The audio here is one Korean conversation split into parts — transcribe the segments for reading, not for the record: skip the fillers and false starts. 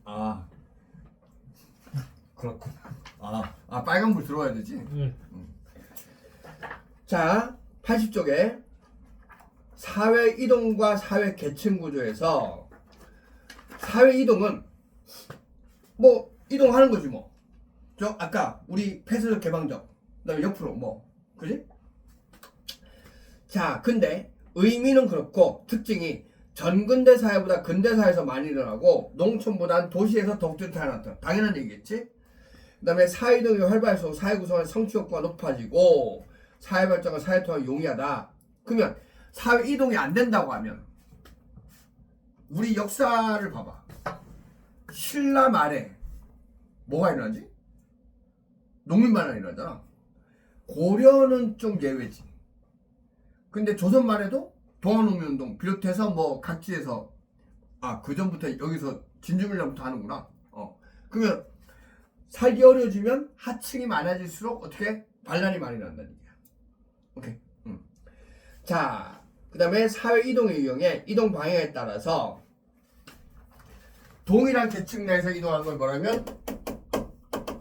아 그렇군. 빨간불 들어와야 되지. 자, 80쪽에 사회 이동과 사회 계층 구조에서 사회 이동은 뭐 이동하는 거지 뭐. 저 아까 우리 폐쇄적 개방적 그다음에 옆으로 뭐 그지? 자, 근데 의미는 그렇고 특징이 전근대 사회보다 근대 사회에서 많이 일어나고 농촌보다는 도시에서 더욱더 나타났다. 당연한 얘기겠지? 그 다음에 사회 이동이 활발해서 사회 구성의 성취 효과가 높아지고 사회 발전과 사회 통합이 용이하다. 그러면 사회 이동이 안 된다고 하면 우리 역사를 봐봐. 신라 말에 뭐가 일어나지? 농민반란이 일어나잖아. 고려는 좀 예외지. 근데 조선 말에도 동학농민운동 비롯해서 뭐 각지에서 그 전부터 여기서 진주밀련부터 하는구나. 그러면 살기 어려워지면 하층이 많아질수록 어떻게 반란이 많이 난다는 얘기야. 오케이. 자, 그 다음에 사회 이동의 유형에 이동 방향에 따라서 동일한 계층 내에서 이동하는 걸 뭐라면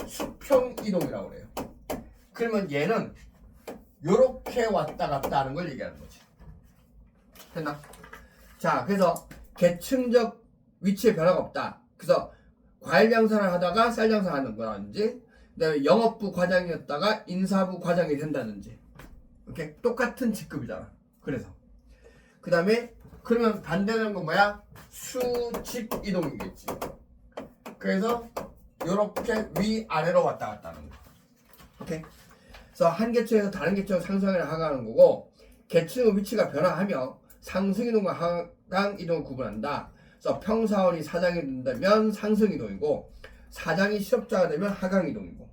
수평 이동이라고 그래요. 그러면 얘는 요렇게 왔다 갔다 하는 걸 얘기하는 거지. 됐나? 자, 그래서 계층적 위치에 변화가 없다. 그래서 과일 장사를 하다가 쌀 장사하는 거라든지, 그다음에 영업부 과장이었다가 인사부 과장이 된다든지, 이렇게 똑같은 직급이잖아. 그래서 그다음에 그러면 반대되는 건 뭐야? 수직 이동이겠지. 그래서 요렇게 위 아래로 왔다 갔다 하는 거. 오케이. 그래서 한 계층에서 다른 계층으로 상승이나 하강하는 거고, 계층의 위치가 변화하며 상승 이동과 하강 이동을 구분한다. 그래서 평사원이 사장이 된다면 상승 이동이고, 사장이 실업자가 되면 하강 이동이고,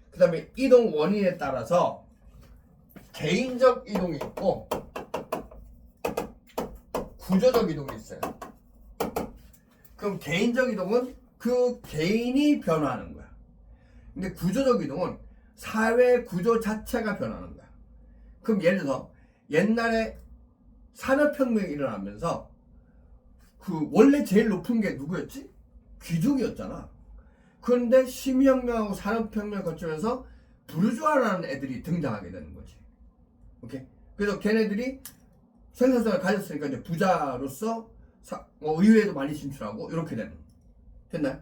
그 다음에 이동 원인에 따라서 개인적 이동이 있고 구조적 이동이 있어요. 그럼 개인적 이동은 그 개인이 변화하는 거야. 근데 구조적 이동은 사회 구조 자체가 변하는 거야. 그럼 예를 들어서 옛날에 산업혁명이 일어나면서 그 원래 제일 높은 게 누구였지? 귀족이었잖아. 그런데 심의혁명하고 산업혁명을 거치면서 부르주아라는 애들이 등장하게 되는 거지. 오케이. 그래서 걔네들이 생산성을 가졌으니까 이제 부자로서 의회에도 많이 진출하고 이렇게 되는. 됐나요?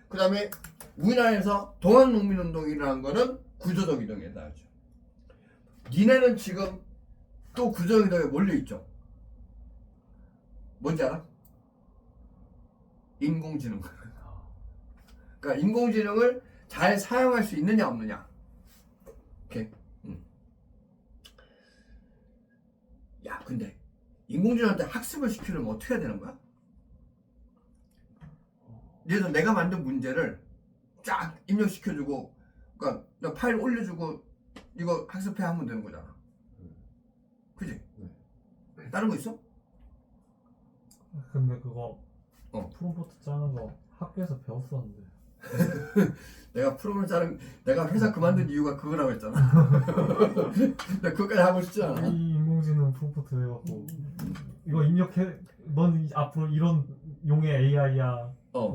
그 다음에 우리나라에서 동학농민운동이 일어난 거는 구조적 이동에 해당하죠. 니네는 지금 또 구조적 이동에 몰려있죠. 뭔지 알아? 인공지능. 그러니까 인공지능을 잘 사용할 수 있느냐 없느냐. 오케이. 야, 근데 인공지능한테 학습을 시키려면 어떻게 해야 되는 거야? 예를 들어 내가 만든 문제를 쫙 입력시켜주고, 그러니까 파일 올려주고 이거 학습해 하면 되는 거잖아. 그지? 다른 거 있어? 근데 그거 프롬프트 짜는 거 학교에서 배웠었는데. 내가 프로그램 짜는, 내가 회사 그만둔 이유가 그거라고 했잖아. 나 그거까지 하고 싶지 않아. 이 인공지능 프롬프트 해갖고 이거 입력해, 넌 앞으로 이런 용의 AI야.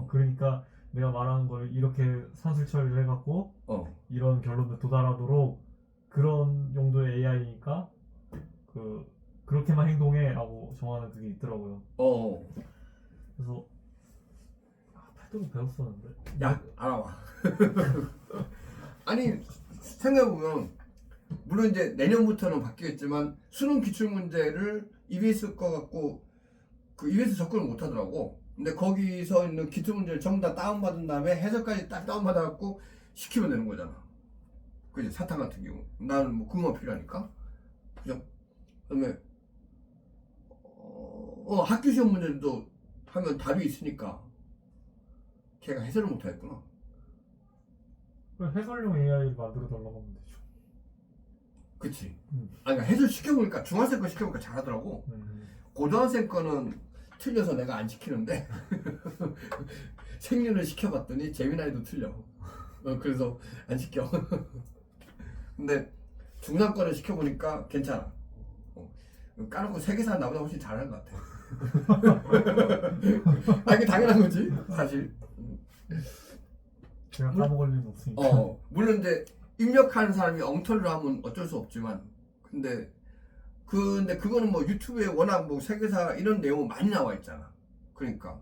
그러니까 내가 말하는 걸 이렇게 산술 처리를 해갖고 이런 결론에 도달하도록 그런 용도의 AI니까 그렇게만 행동해 라고 정하는 그게 있더라고요. 그래서 팔뚝을 배웠었는데. 야, 알아와. 아니, 생각해보면 물론 이제 내년부터는 바뀌겠지만 수능 기출문제를 EBS 거 갖고 그 EBS 접근을 못 하더라고. 근데 거기서 있는 기출문제를 전부 다 다운받은 다음에 해석까지 딱 다운받아갖고 시키면 되는 거잖아. 그지? 사탕 같은 경우 나는 뭐 그거만 필요하니까. 그죠? 그다음에 학교 시험 문제도 하면 답이 있으니까 걔가 해설을 못 하겠구나. 해설용 AI를 만들어 달라고 하면 되죠. 그치. 아니, 그러니까 해설 시켜보니까 중학생 거 시켜보니까 잘하더라고. 고등학생 거는 틀려서 내가 안 시키는데 생리를 시켜봤더니 재미나이도 틀려. 그래서 안 시켜. 근데 중상 거를 시켜보니까 괜찮아. 까놓고 세계사 나보다 훨씬 잘하는 것 같아. 아, 이게 당연한 거지 사실. 제가 까먹을 일은 없으니까. 물론 이제 입력하는 사람이 엉터리로 하면 어쩔 수 없지만 근데 그거는 뭐 유튜브에 워낙 뭐 세계사 이런 내용 많이 나와 있잖아. 그러니까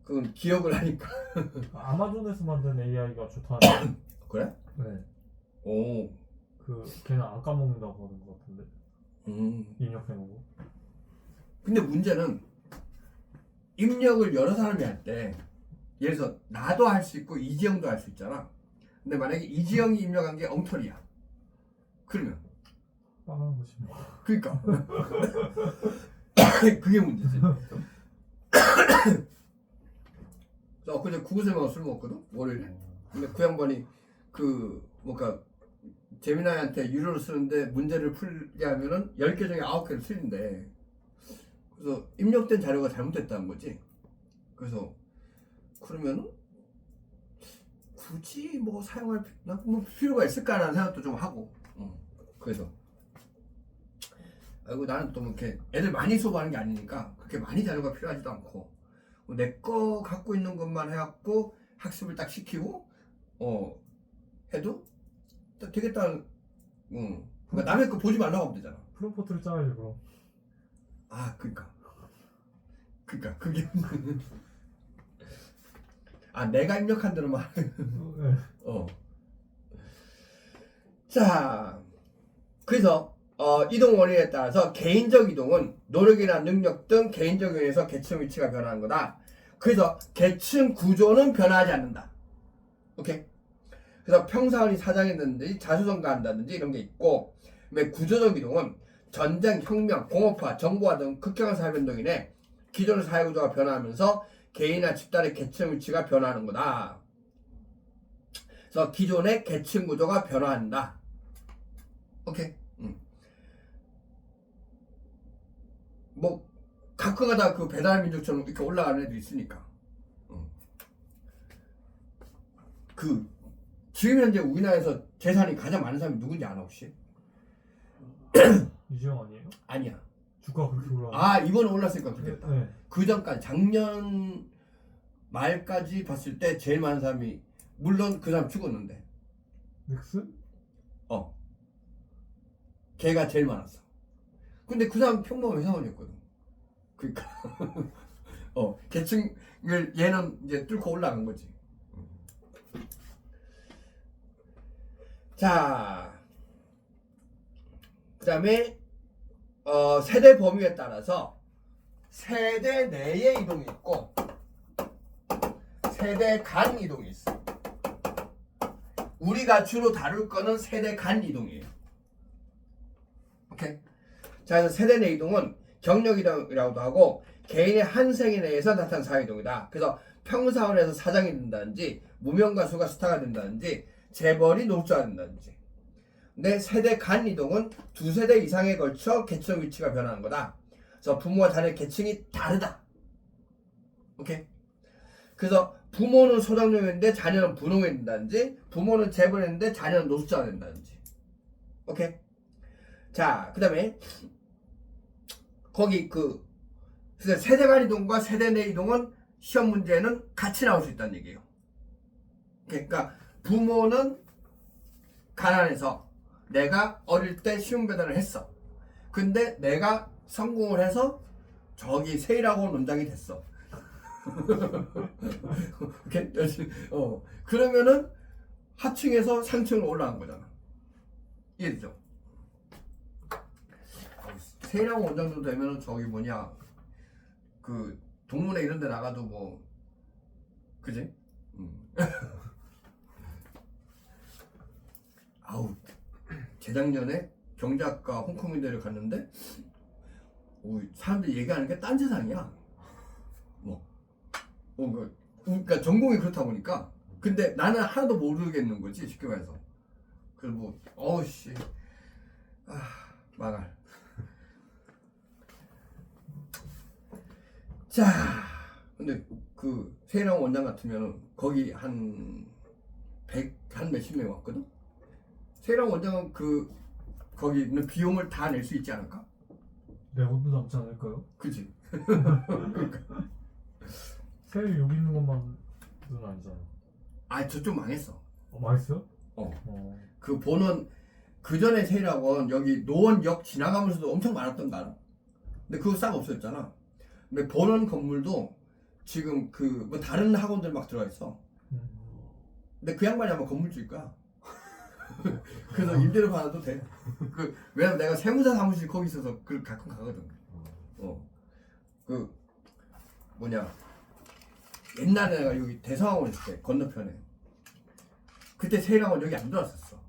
그건 기억을 하니까. 아마존에서 만든 AI가 좋다는. 그래? 네. 오. 걔는 안 까먹는다고 하는 것 같은데. 입력해놓고. 근데 문제는 입력을 여러 사람이 할 때 예를 들어서 나도 할 수 있고 이지영도 할 수 있잖아. 근데 만약에 이지영이 입력한 게 엉터리야. 그러면 빠가는 거지 뭐. 그러니까 그게 문제지. 저 엊그제 구구쌤하고 술 먹었거든 월요일에. 근데 그 양반이 뭔가 재민아한테 유료로 쓰는데 문제를 풀게 하면은 10개 중에 9개를 틀린대. 그래서 입력된 자료가 잘못됐다는 거지. 그래서 그러면은 굳이 뭐 사용할 필요가 있을까라는 생각도 좀 하고. 그래서 아이고 나는 또 이렇게 애들 많이 수업하는 게 아니니까 그렇게 많이 자료가 필요하지도 않고 내 거 갖고 있는 것만 해갖고 학습을 딱 시키고 해도 되겠다. 그러니까 남의 거 보지 말라고 하면 되잖아. 프롬포트를 짜야지 그럼. 그러니까 그게 내가 입력한 대로만. 네. 자, 그래서 이동 원인에 따라서 개인적 이동은 노력이나 능력 등 개인적 요인에서 계층 위치가 변하는 거다. 그래서 계층 구조는 변하지 않는다. 오케이? 그래서 평사원이 사장이든지 자수성가한다든지 이런 게 있고, 구조적 이동은 전쟁, 혁명, 공업화, 정보화 등 극경한 사회 변동이 인해 기존의 사회 구조가 변화하면서 개인이나 집단의 계층 위치가 변화하는 거다. 그래서 기존의 계층 구조가 변화한다. 오케이. 뭐 가끔가다 그 배달 민족처럼 이렇게 올라가는 애도 있으니까. 지금 현재 우리나라에서 재산이 가장 많은 사람이 누군지 알아 혹시? 이재용 아니에요? 아니야. 주가 그렇게 올라. 이번에 올랐으니까 그렇겠다. 네. 그 전까지 작년 말까지 봤을 때 제일 많은 사람이, 물론 그 사람 죽었는데 넥슨? 걔가 제일 많았어. 근데 그 사람 평범한 회사원이었거든. 그러니까 계층을 얘는 이제 뚫고 올라간 거지. 자, 그 다음에 세대 범위에 따라서 세대 내의 이동이 있고 세대 간 이동이 있어. 우리가 주로 다룰 거는 세대 간 이동이에요. 오케이. 자, 그래서 세대 내 이동은 경력 이동이라고도 하고 개인의 한 생애 내에서 나타난 사회 이동이다. 그래서 평사원에서 사장이 된다든지 무명 가수가 스타가 된다든지 재벌이 노숙자가 된다든지. 근데 세대 간 이동은 두 세대 이상에 걸쳐 계층 위치가 변하는 거다. 그래서 부모와 자녀의 계층이 다르다. 오케이. 그래서 부모는 소장농인데 자녀는 부농이 된다든지, 부모는 재벌인데 자녀는 노숙자가 된다든지. 오케이. 자, 그 다음에 거기 세대 간 이동과 세대 내 이동은 시험 문제는 같이 나올 수 있다는 얘기예요. 그러니까 부모는 가난해서 내가 어릴 때 쉬운 배달을 했어. 근데 내가 성공을 해서 저기 세일하고 논장이 됐어. 그러면은 하층에서 상층으로 올라간 거잖아. 이해되죠? 세일하고 원장 정도 되면은 저기 동문회 이런 데 나가도 뭐 그지? 재작년에 경제학과 홍콩인대를 갔는데 사람들이 얘기하는 게 딴 세상이야. 그러니까 전공이 그렇다 보니까. 근데 나는 하나도 모르겠는 거지, 쉽게 말해서. 그래서 망할. 자, 근데 세일하고 원장 같으면 거기 한 몇십 명 왔거든? 세일하고 원장은 거기 있는 비용을 다 낼 수 있지 않을까? 네, 옷도 남지 않을까요? 그치? 그러니까. 세일 여기 있는 것만은 아니잖아. 아 저쪽 망했어. 맛있어요? 그 본원 그 전에 세일학원 여기 노원역 지나가면서도 엄청 많았던 거 알아? 근데 그거 싹 없어졌잖아. 근데 본원 건물도 지금 그 뭐 다른 학원들 막 들어가 있어. 근데 그 양반이 아마 건물주일 거야. 그래서 임대료 받아도 돼. 그 왜냐면 내가 세무사 사무실 거기 있어서 그 가끔 가거든. 그 뭐냐 옛날에 내가 여기 대성학원 있을 때 건너편에 그때 세일학원 여기 안 들어왔었어.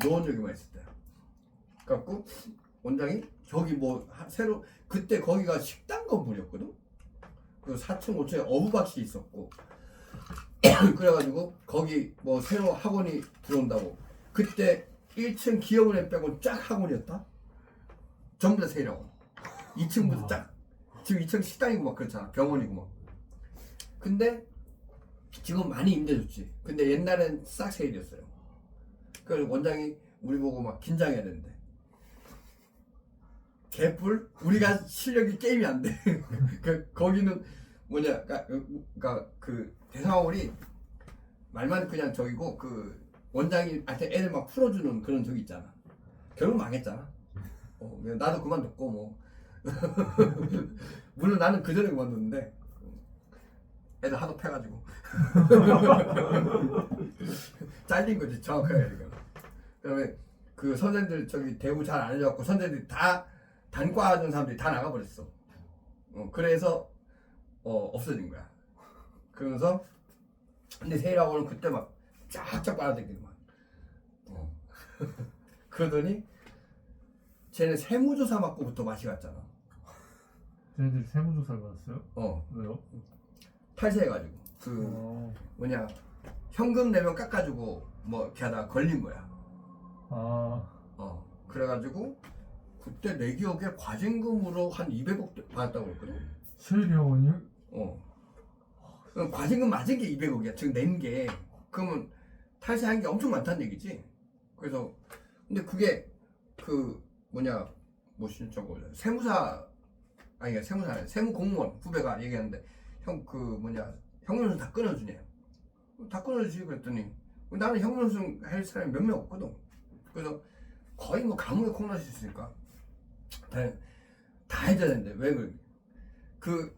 노원역에만 있을 때. 그래갖고 원장이 저기 뭐 새로 그때 거기가 식당 건물이었거든. 그 4층 5층에 어부박씨 있었고 그래가지고 거기 뭐 새로 학원이 들어온다고 그때 1층 기업은행 빼고 쫙 학원이었다. 전부 다 세일학원. 2층부터 쫙. 지금 2층 식당이고 막 그렇잖아. 병원이고 막. 근데 지금 많이 임대줬지. 근데 옛날엔 싹 세일이었어요. 그래서 원장이 우리 보고 막 긴장해야 되는데 개뿔? 우리가 실력이 게임이 안 돼. 거기는 뭐냐, 그러니까 그 대상학원이 말만 그냥 저기고 그 원장이 애들 막 풀어주는 그런 적이 있잖아. 결국 망했잖아. 나도 그만뒀고 뭐. 물론 나는 그 전에 그만뒀는데 애들 하도 패가지고 잘린 거지 정확하게. 그다음에 그 선생들 저기 대우 잘 안 해줘갖고 선생들이 다 단과 하던 사람들이 다 나가버렸어. 그래서 없어진 거야. 그러면서 근데 세일학원은 그때 막 쫙쫙 빨아들이더만. 그러더니 쟤는 세무조사 맞고부터 맛이 갔잖아. 쟤네들이 세무조사를 받았어요? 왜요? 탈세해가지고 그 뭐냐 현금 내면 깎아주고 뭐 이렇게 하다가 걸린 거야. 그래가지고 그때 내 기억에 과징금으로 한 200억 받았다고 그랬거든. 세일학원이요? 과징금 맞은 게 200억이야. 즉 낸 게. 그러면 탈세한 게 엄청 많다는 얘기지. 그래서 근데 그게 그 뭐냐 저거 세무사 아니 세무사 아니야. 세무공무원 후배가 얘기하는데 형 그 뭐냐 형님은 다 끊어주냐. 다 끊어주지 그랬더니 나는 형님은 할 사람이 몇 명 없거든. 그래서 거의 뭐 감옥에 콩나실 수 있으니까 다 해줘야 되는데 왜 그래? 그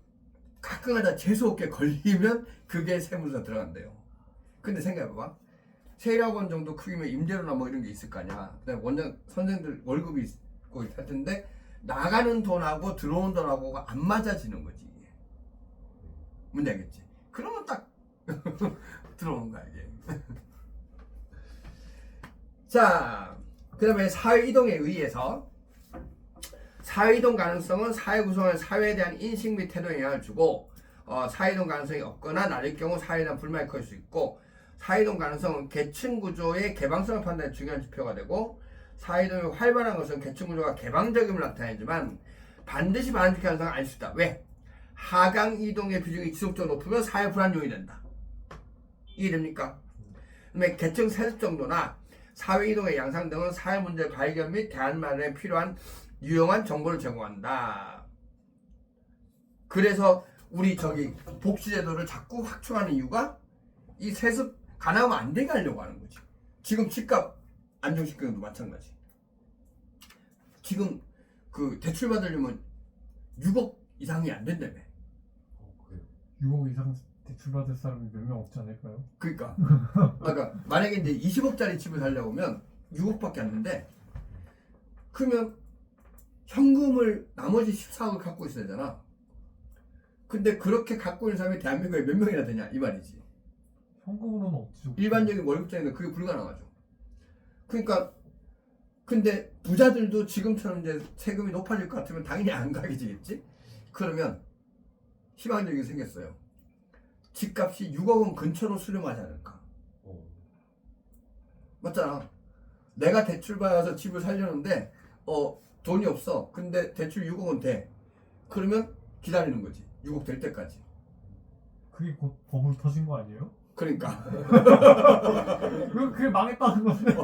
가끔가다 재수없게 걸리면 그게 세무사 들어간대요. 근데 생각해봐봐. 세일학원 정도 크기면 임대료나 뭐 이런 게 있을 거 아니야. 그다음에 원장 선생들 월급이 있고 할 텐데 나가는 돈하고 들어오는 돈하고가 안 맞아지는 거지. 뭔지 알겠지? 그러면 딱 들어오는 거야 이게. 자, 그 다음에 사회이동에 의해서 사회이동 가능성은 사회 구성원 사회에 대한 인식 및 태도에 영향을 주고 사회이동 가능성이 없거나 낮을 경우 사회에 대한 불만이 클 수 있고 사회이동 가능성은 계층 구조의 개방성을 판단하는 중요한 지표가 되고 사회이동이 활발한 것은 계층 구조가 개방적임을 나타내지만 반드시 반드시 가능성은 아닐 수 있다. 왜? 하강 이동의 비중이 지속적으로 높으면 사회 불안 요인이 된다. 이해됩니까? 그다음에 계층 세습 정도나 사회 이동의 양상 등은 사회 문제 발견 및 대안 마련에 필요한 유용한 정보를 제공한다. 그래서 우리 저기 복지제도를 자꾸 확충하는 이유가 이 세습 가능하면 안 되게 하려고 하는 거지. 지금 집값 안정시키는 것도 마찬가지. 지금 그 대출 받으려면 6억 이상이 안 된다며. 6억 이상 대출 받을 사람이 몇 명 없지 않을까요? 그러니까 만약에 이제 20억짜리 집을 살려고 하면 6억밖에 안 되는데 그러면 현금을 나머지 14억을 갖고 있어야 되잖아. 근데 그렇게 갖고 있는 사람이 대한민국에 몇 명이나 되냐 이 말이지. 현금으로는 없지. 일반적인 월급쟁이는 그게 불가능하죠. 그러니까 근데 부자들도 지금처럼 이제 세금이 높아질 것 같으면 당연히 안 가게지겠지. 그러면 희망적인 게 생겼어요. 집값이 6억 원 근처로 수렴하지 않을까. 맞잖아. 내가 대출 받아서 집을 살려는데 돈이 없어. 근데 대출 6억 원 돼. 그러면 기다리는 거지. 6억 될 때까지. 그게 곧 버블 터진 거 아니에요? 그러니까. 그게 망했다는 건데.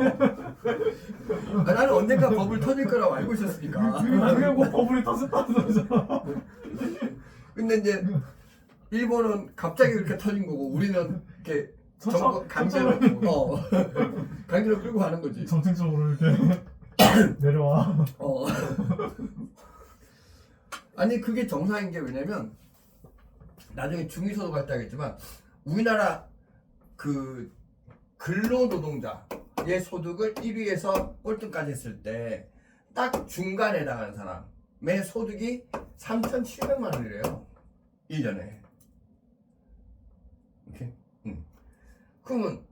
나는 언젠가 버블 터질 거라고 알고 있었으니까. 그게 곧 버블이 터졌다는 소리잖아. 근데 이제 일본은 갑자기 그렇게 터진 거고 우리는 이렇게 정부 강제로 강제로 끌고 가는 거지. 정책적으로 이렇게 내려와. 아니 그게 정상인 게 왜냐면 나중에 중위소득 할 때 하겠지만 우리나라 그 근로노동자의 소득을 1위에서 꼴등까지 했을 때 딱 중간에 해당하는 사람의 소득이 3,700만 원이래요. 1년에. 이렇게. 그러면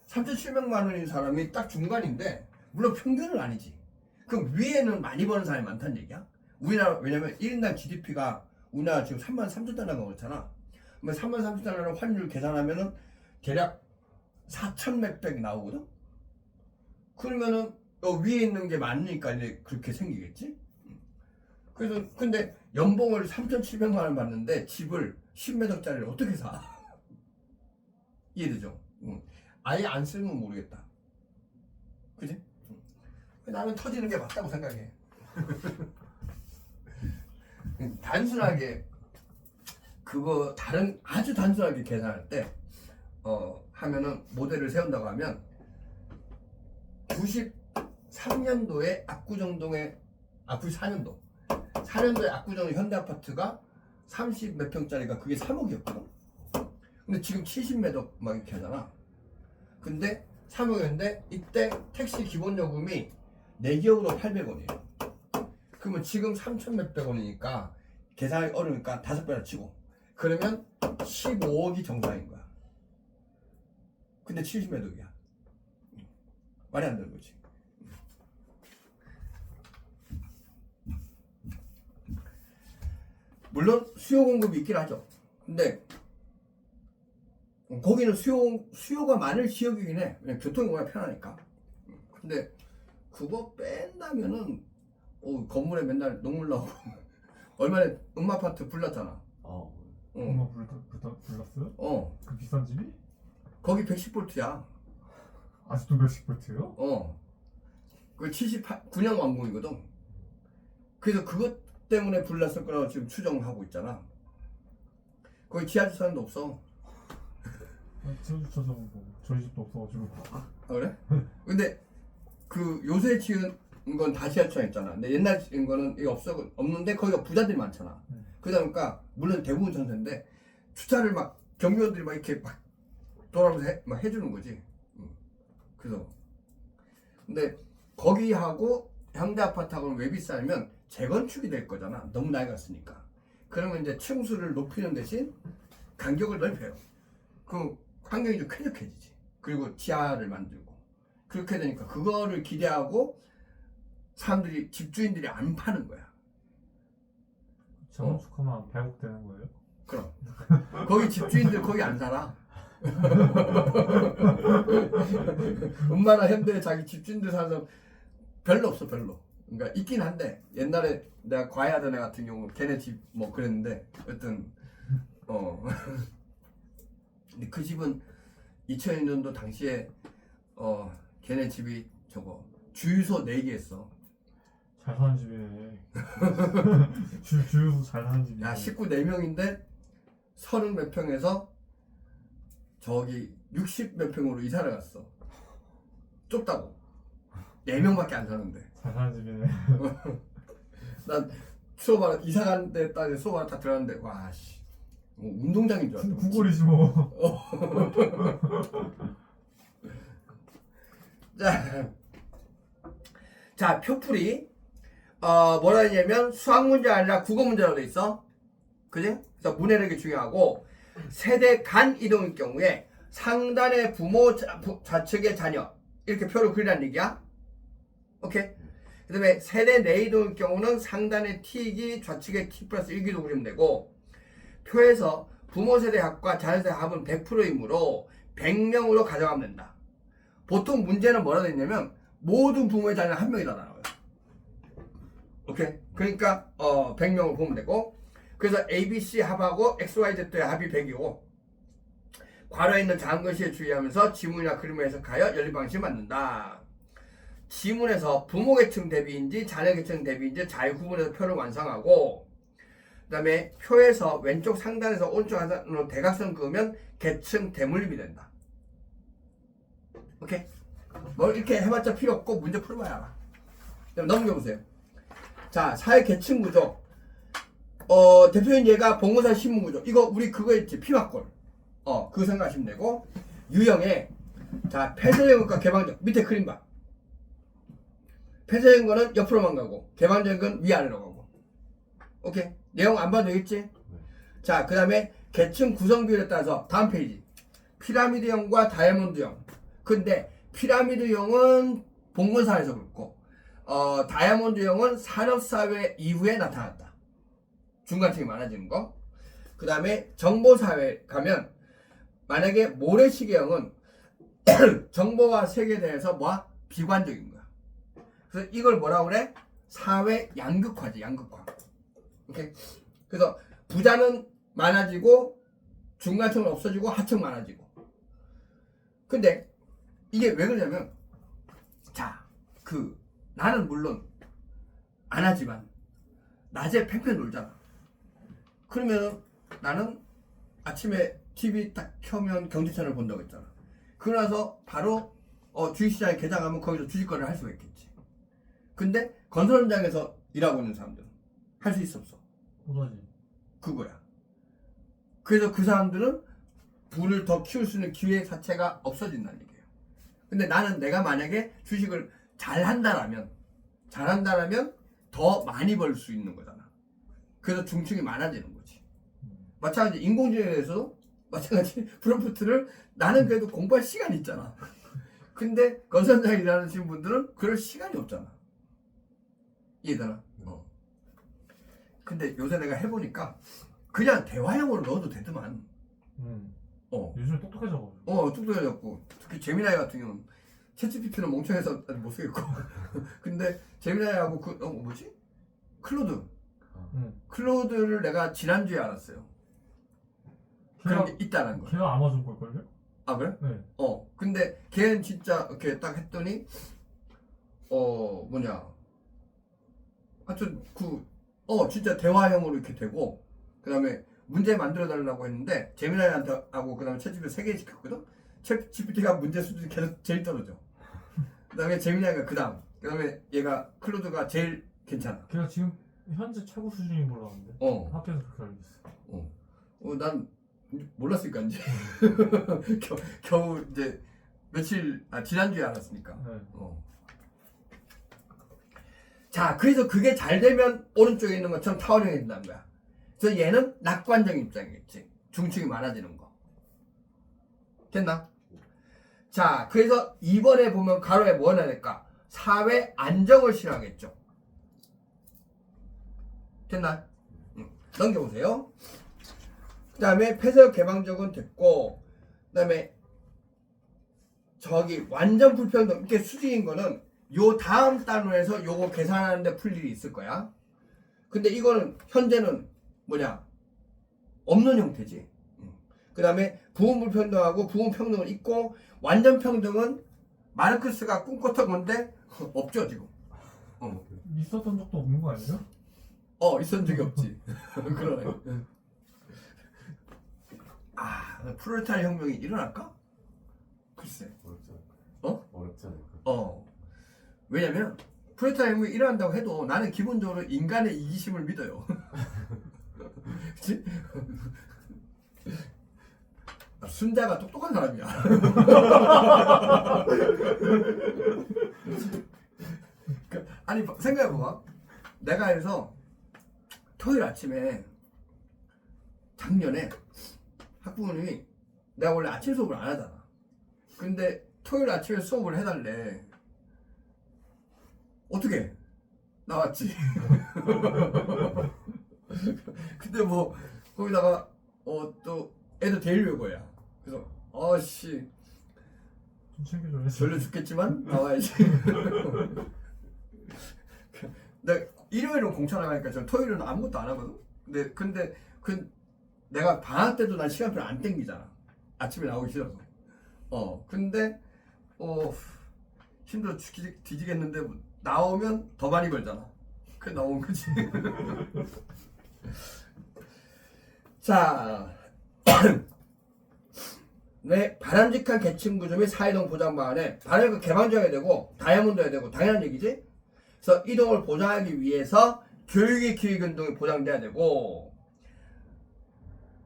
3,700만 원인 사람이 딱 중간인데 물론 평균은 아니지. 그럼 위에는 많이 버는 사람이 많다는 얘기야. 우리나라 왜냐면 1인당 GDP가 우리나라 지금 33,000달러가 그렇잖아. 그러면 33,000달러를 환율 계산하면은 대략 4천 몇백이 나오거든. 그러면은 위에 있는 게 많으니까 이제 그렇게 생기겠지. 그래서 근데 연봉을 3,700만 원 받는데 집을 10매덕짜리를 어떻게 사? 이해되죠? 아예 안 쓰면 모르겠다. 그지? 나는 터지는 게 맞다고 생각해. 단순하게 그거 다른 아주 단순하게 계산할 때 하면은 모델을 세운다고 하면 93년도에 압구정동에 94년도에 압구정 현대아파트가 30 몇 평짜리가 그게 3억이었거든. 근데 지금 70 매덕 막 이렇게 하잖아. 근데 3억이었는데 이때 택시 기본요금이 4개월로 800원이에요. 그러면 지금 3천 몇백 원이니까 계산하기 어려우니까 5배로 치고 그러면 15억이 정상인 거야. 근데 70 매덕이야. 말이 안 되는 거지. 물론 수요 공급이 있긴 하죠. 근데 거기는 수요가 많을 지역이긴 해. 그냥 교통이 워낙 편하니까. 근데 그거 뺀다면은 건물에 맨날 녹물 나오고 얼마나 음마아파트 불났잖아. 엄마 불났어요? 그 비싼 집이? 거기 110볼트야. 아직도 몇십 볼트요? 그 79년 완공이거든. 그래서 그것 때문에 불났을 거라고 지금 추정하고 있잖아. 거기 지하주차장도 없어. 지하주차장 저희 집도 없어가지고. 아 그래? 근데 그 요새 지은 건 다 지하주차장 있잖아. 근데 옛날 지은 거는 이게 없는데 거기가 부자들이 많잖아. 그러다 보니까 물론 대부분 전세인데 주차를 막 경비원들이 막 이렇게 막 돌아오면서 막 해주는 거지. 그래서 근데 거기하고 현대아파트하고는 왜 비싸냐면 재건축이 될 거잖아. 너무 낡았으니까. 그러면 이제 층수를 높이는 대신 간격을 넓혀요. 그 환경이 좀 쾌적해지지. 그리고 지하를 만들고 그렇게 되니까 그거를 기대하고 사람들이 집주인들이 안 파는 거야. 재건축하면 100억 되는 거예요? 그럼 거기 집주인들 거기 안 살아. 음마나 현대에 자기 집주인들 사는 사람 별로 없어. 별로. 그러니까 있긴 한데 옛날에 내가 과외하던 애 같은 경우 걔네 집 뭐 그랬는데 여튼 근데 그 집은 2000년도 당시에 걔네 집이 저거 주유소 4개 했어. 잘 사는 집이네. 주유소 잘 사는 집이네. 야 식구 4명인데 30 몇 평에서 저기 60 몇 평으로 이사를 갔어. 좁다고. 4명밖에 안 사는데. 잘 사는 집이네. 난 수업하러 이사 가는데 딸에 수업하러 딱 들어갔는데 와씨 운동장인 줄 알았어. 구걸이지 뭐. 자 표풀이 뭐라 했냐면 수학 문제가 아니라 국어 문제라고 돼 있어. 그지? 그래서 문해력이 중요하고 세대 간 이동일 경우에 상단의 부모 좌측의 자녀 이렇게 표를 그리라는 얘기야. 오케이? 그 다음에 세대 내 이동일 경우는 상단의 t이기 좌측의 t 플러스 1기도 그리면 되고 표에서 부모 세대 합과 자녀 세대 합은 100%이므로 100명으로 가져가면 된다. 보통 문제는 뭐라 돼 있냐면 모든 부모의 자녀는 한 명이다 나와요. 오케이? 그러니까 100명을 보면 되고 그래서 ABC 합하고 XYZ의 합이 100이고 괄호에 있는 작은 글씨에 주의하면서 지문이나 그림을 해석하여 연립 방식을 만든다. 지문에서 부모 계층 대비인지 자녀 계층 대비인지 잘 구분해서 표를 완성하고 그 그다음에 표에서 왼쪽 상단에서 오른쪽 하단으로 대각선 그으면 계층 대물림이 된다. 오케이? 뭘 이렇게 해봤자 필요 없고 문제 풀어봐야 알아. 그럼 넘겨보세요. 자, 사회 계층 구조. 대표적인 예가 봉건사 신문 구조. 이거 우리 그거 있지, 피막골. 그거 생각하시면 되고, 유형의 자, 폐쇄적인 것과 개방적. 밑에 그림 봐. 폐쇄적인 거는 옆으로만 가고, 개방적인 건 위아래로 가고. 오케이? 내용 안 봐도 되겠지? 자, 그 다음에 계층 구성 비율에 따라서 다음 페이지. 피라미드형과 다이아몬드형. 근데 피라미드형은 봉건사에서 그렇고, 다이아몬드형은 산업사회 이후에 나타났다. 중간층이 많아지는 거. 그 다음에 정보사회 가면 만약에 모래시계형은 정보와 세계에 대해서 뭐야? 비관적인 거야. 그래서 이걸 뭐라고 그래? 사회 양극화지, 양극화. 오케이? 그래서 부자는 많아지고 중간층은 없어지고 하층 많아지고. 근데 이게 왜 그러냐면 자, 나는 물론 안 하지만 낮에 팽팽 놀잖아. 그러면 나는 아침에 TV 딱 켜면 경제 채널 본다고 했잖아. 그러고 나서 바로 주식시장에 개장하면 거기서 주식 거래를 할 수가 있겠지. 근데 건설 현장에서 일하고 있는 사람들은 할 수 있어 없어? 못하지. 그거야. 그래서 그 사람들은 부를 더 키울 수 있는 기회 자체가 없어진다는 얘기예요. 근데 나는 내가 만약에 주식을 잘한다라면 더 많이 벌 수 있는 거잖아. 그래서 중층이 많아지는 거지. 마찬가지 인공지능에 대해서도 마찬가지 프롬프트를 나는 그래도 공부할 시간이 있잖아. 근데 건설 현장에 일하시는 분들은 그럴 시간이 없잖아. 이해되나? 근데 요새 내가 해보니까 그냥 대화형으로 넣어도 되더만. 요즘 똑똑해져가지고. 똑똑해졌고 특히 제미나이 같은 경우는 챗GPT는 멍청해서 아직 못 쓰겠고 근데 제미나이하고 뭐지? 클로드를 내가 지난주에 알았어요. 그런 게 있다는 거. 걔가 아마존 걸걸요? 아 그래? 네. 근데 걔는 진짜 이렇게 딱 했더니 하여튼 진짜 대화형으로 이렇게 되고, 그 다음에 문제 만들어 달라고 했는데 제미나이한테 하고 그 다음에 챗GPT 3개 시켰거든. 챗GPT가 문제 수준이 계속 제일 떨어져. 그 다음에 제미나이가 그 다음에 얘가 클로드가 제일 괜찮아. 걔가 지금 현재 최고 수준인 걸로 아는데. 학교에서 그렇게 알고 있어. 난 몰랐으니까 이제 겨우 이제 지난주에 알았으니까. 네. 자, 그래서 그게 잘 되면 오른쪽에 있는 것처럼 타원형이 된다는 거야. 그래서 얘는 낙관적인 입장이겠지. 중층이 많아지는 거. 됐나? 자, 그래서 이번에 보면 가로에 뭐 해야 될까? 사회 안정을 실하겠죠. 됐나? 넘겨보세요. 그 다음에 폐쇄적 개방적은 됐고, 그 다음에 완전 불평등, 이렇게 수직인 거는 요 다음 단원에서 요거 계산하는데 풀 일이 있을 거야. 근데 이거는 현재는 없는 형태지. 그 다음에 부분 불평등하고 부분 평등은 있고, 완전 평등은 마르크스가 꿈꿨던 건데 없죠 지금. 있었던 적도 없는 거 아니에요? 있었던 적이 없지. 그러네. 프롤레타리아 혁명이 일어날까? 글쎄. 어렵지 않을까? 어렵지 않을까? 왜냐면 프롤레타리아 혁명이 일어난다고 해도 나는 기본적으로 인간의 이기심을 믿어요. 그치? 순자가 똑똑한 사람이야. 아니 생각해봐. 내가 해서 토요일 아침에 작년에 학부모님이 내가 원래 아침 수업을 안 하잖아. 근데 토요일 아침에 수업을 해달래. 어떻게? 나왔지. 근데 뭐 거기다가 또 애도 데리려고야. 그래서 좀 챙겨줘야지. 졸려 죽겠지만 나와야지. 근데 일요일은 공차 나가니까 저 토요일은 아무것도 안 하거든. 근데 내가 방학 때도 난 시간표 안 땡기잖아. 아침에 나오기 싫어서. 근데 힘들어 뒤지겠는데 나오면 더 많이 벌잖아. 그래 나온 거지. 자, 네, 바람직한 계층 구조 및 사이동 보장 방안에 바람을 개방적이어야 되고 다이아몬드여야 되고 당연한 얘기지. 그래서 이동을 보장하기 위해서 교육의 기획 운동이 보장돼야 되고,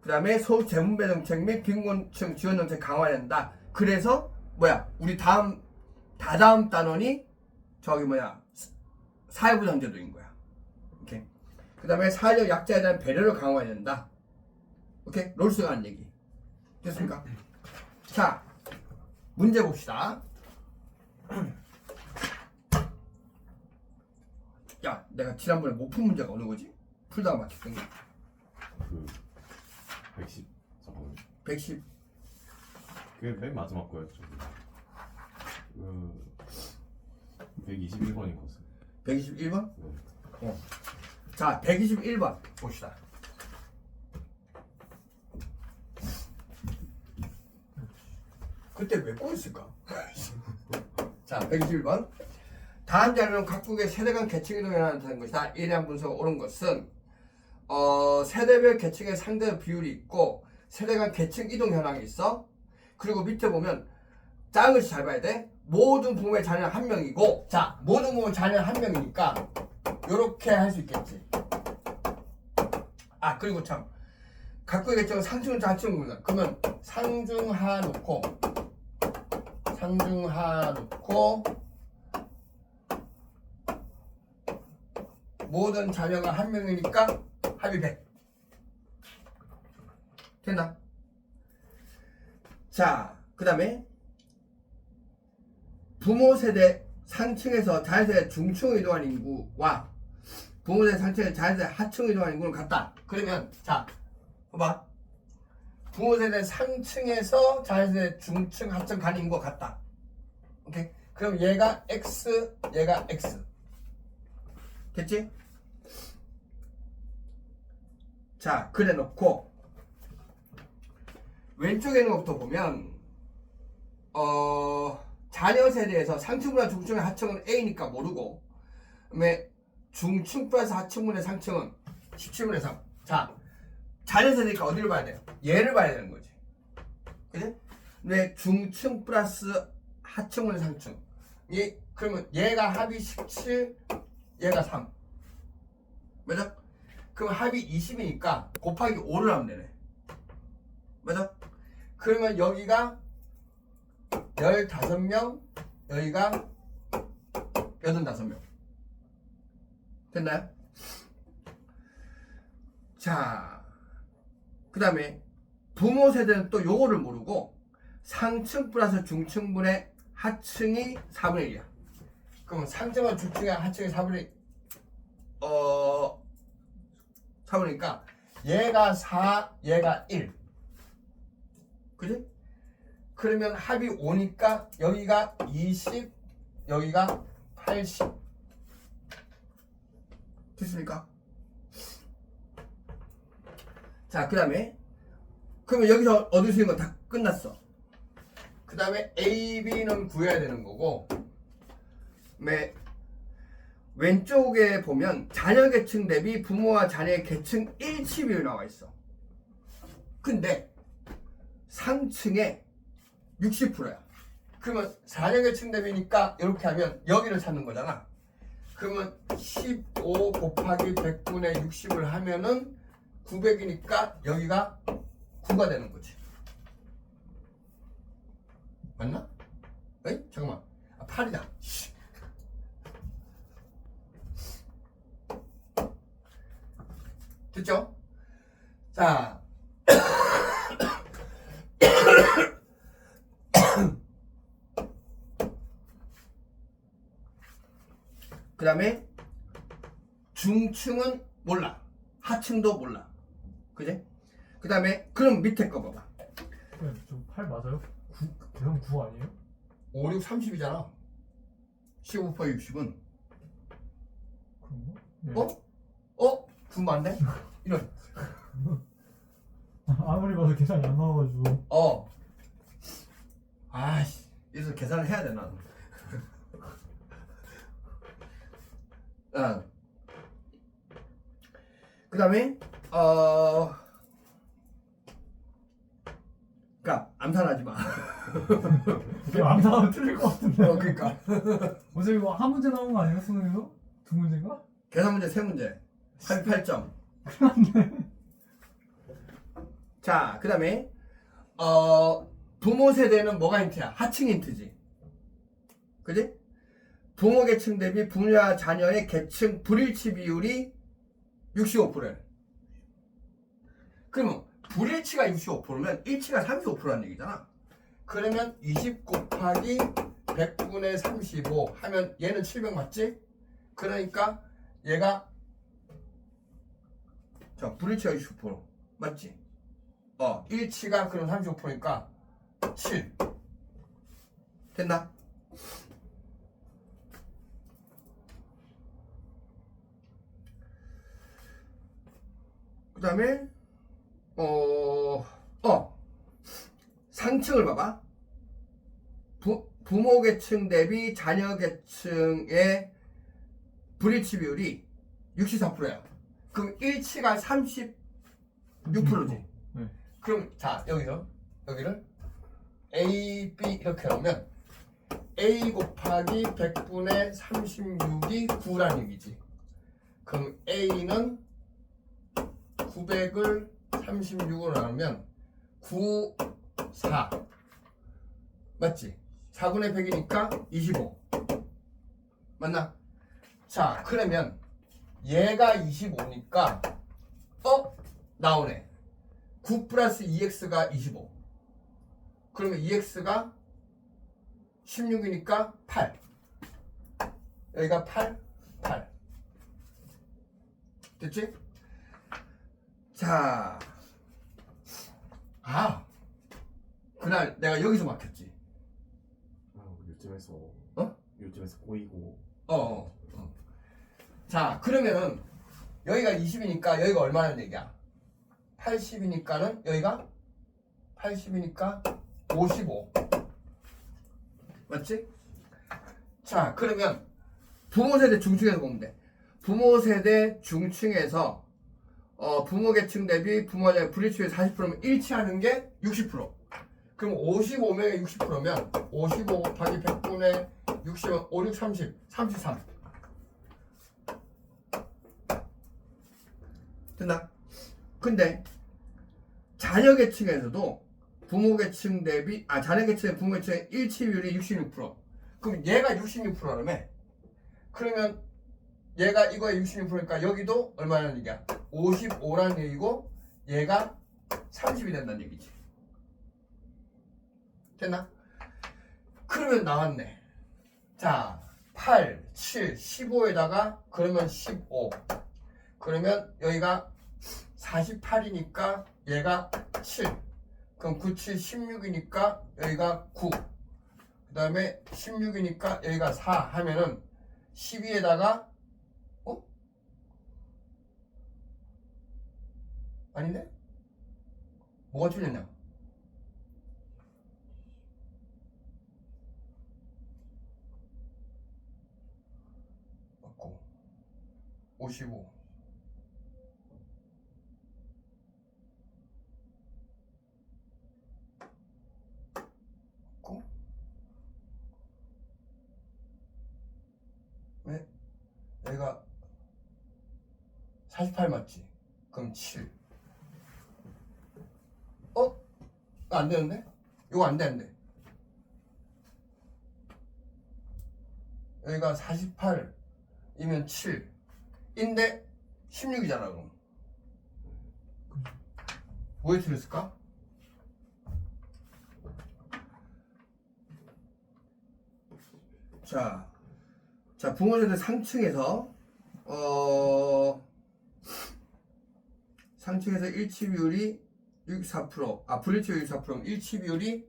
그 다음에 소득 재분배 정책 및 빈곤층 지원 정책 강화해야 된다. 그래서 뭐야, 우리 다음 단원이 저기 뭐야, 사회보장제도인 거야. 오케이. 그 다음에 사회적 약자에 대한 배려를 강화해야 된다. 오케이. 롤스가 한 얘기 됐습니까? 자, 문제 봅시다. 야, 내가 지난번에 못 푼 문제가 어느 거지? 풀다가 맞췄던 게. 그 110. 잠깐만. 110. 그게 맨 마지막 거였죠. 그 121번인 것 같습니다. 121번? 네. 자, 121번 봅시다. 그때 왜 꼬였을까? 자, 121번. 다음 자료는 각국의 세대 간 계층 이동에 나타나는 것이다. 이에 대한 분석을 옳은 것은 세대별 계층의 상대 비율이 있고 세대 간 계층 이동 현황이 있어. 그리고 밑에 보면 작은 것이 잘 봐야 돼. 모든 부모의 자녀는 한 명이고, 자, 모든 부모의 자녀는 한 명이니까 요렇게 할 수 있겠지. 아, 그리고 참 각국의 계층은 상층을 좌측입니다. 그러면 상중하 놓고 모든 자녀가 한 명이니까 합이 100. 됐나? 자, 그 다음에 부모 세대 상층에서 자녀세대 중층으로 이동한 인구와 부모 세대 상층에서 자녀세대 하층으로 이동한 인구는 같다. 그러면 자, 봐봐. 부모 세대 상층에서 자녀세대 중층 하층 가는 인구가 같다. 오케이? 그럼 얘가 X, 얘가 X. 됐지? 자, 그래 놓고 왼쪽에 있는 것부터 보면 자녀 세대에서 상층분의 중층의 하층은 A니까 모르고, 그다음에 중층 플러스 하층분의 상층은 17분의 3. 자, 자녀 세대니까 어디를 봐야 돼요? 얘를 봐야 되는 거지. 그지? 근데 중층 플러스 하층분의 상층. 그러면 얘가 합이 17, 얘가 3. 맞아? 그럼 합이 20이니까 곱하기 5를 하면 되네. 맞아? 그러면 여기가 15명, 여기가 85명. 됐나요? 자, 그 다음에 부모 세대는 또 요거를 모르고 상층 플러스 중층분의 하층이 4분의 1이야. 그러면 상층과 중층의 하층이 4분의 4분이니까 얘가 4, 얘가 1. 그지? 그러면 합이 5니까 여기가 20, 여기가 80. 됐습니까? 자, 그 다음에 그러면 여기서 얻을 수 있는 건 다 끝났어. 그 다음에 A, B는 구해야 되는 거고, 왼쪽에 보면 자녀 계층 대비 부모와 자녀의 계층 일치 비율이 나와 있어. 근데 상층에 60%야. 그러면 자녀 계층 대비니까 이렇게 하면 여기를 찾는 거잖아. 그러면 15 곱하기 100분의 60을 하면은 900이니까 여기가 9가 되는 거지. 맞나? 에이? 잠깐만. 8이다. 됐죠? 자. 그 다음에 중층은 몰라. 하층도 몰라. 그지? 그 다음에 그럼 밑에 거 봐봐. 저8 맞아요? 9, 계산 9 아니에요? 5, 6, 30이잖아. 15% 60은. 그런가? 네. 9 맞네? 이런. 아무리 봐도 계산이 안 나와가지고. 아이씨, 이래서 계산을 해야 되나? 그 다음에 그러니까 암산하지 마. 이게 암산하면 틀릴 것 같은데. 그러니까 어제 이거 한 문제 나온 거 아니야 수능에서? 두 문제인가? 계산 문제 3문제. 8점. 자, 그다음에 부모 세대는 뭐가 힌트야? 하층 힌트지. 그지? 부모 계층 대비 부모와 자녀의 계층 불일치 비율이 65%래. 그러면 불일치가 65%면 일치가 35%라는 얘기잖아. 그러면 20 곱하기 100분의 35 하면 얘는 700 맞지? 그러니까 얘가 자, 불일치가 60% 맞지? 일치가 그럼 35%니까 7 됐나? 그 다음에 상층을 봐봐. 부모 계층 대비 자녀 계층의 불일치 비율이 64%야. 그럼 일치가 36%지. 네. 그럼 자 여기를 A, B 이렇게 하면 A 곱하기 100분의 36이 9라는 얘기지. 그럼 A는 900을 36으로 나누면 9, 4 맞지? 4분의 100이니까 25 맞나? 자 그러면 얘가 25니까 나오네. 9 플러스 2x가 25 그러면 2x가 16이니까 8 여기가 8 됐지? 자 그날 내가 여기서 막혔지. 요즘에서 어? 요즘에서 꼬이고. 자 그러면은 여기가 20이니까 여기가 얼마나 얘기야? 80이니까는 여기가 80이니까 55 맞지? 자 그러면 부모 세대 중층에서 보면 돼. 부모 세대 중층에서 부모 계층 대비 부모의 불일치율 40%면 일치하는 게 60%. 그럼 55명의 60%면 55 곱하기 100분의 60은 5, 6, 30, 33 됐나? 근데 자녀 계층에서도 부모 계층 대비 자녀 계층의 부모 계층의 일치 비율이 66%. 그럼 얘가 66%라며? 그러면 얘가 이거의 66%니까 여기도 얼마라는 얘기야? 55라는 얘기고 얘가 30이 된다는 얘기지. 됐나? 그러면 나왔네. 자 8, 7, 15에다가 그러면 15 그러면 여기가 48이니까 얘가 7 그럼 9, 7, 16이니까 여기가 9 그 다음에 16이니까 여기가 4 하면은 12에다가 아닌데? 뭐가 틀렸냐? 맞고 55 맞고 왜? 여기가 48 맞지? 그럼 7 안 되는데? 이거 안 되는데. 여기가 48이면 7인데 16이잖아 그럼. 뭐에 틀렸을까? 자 부모세대 상층에서 상층에서 일치 비율이 64% 불일치 64%면 일치 비율이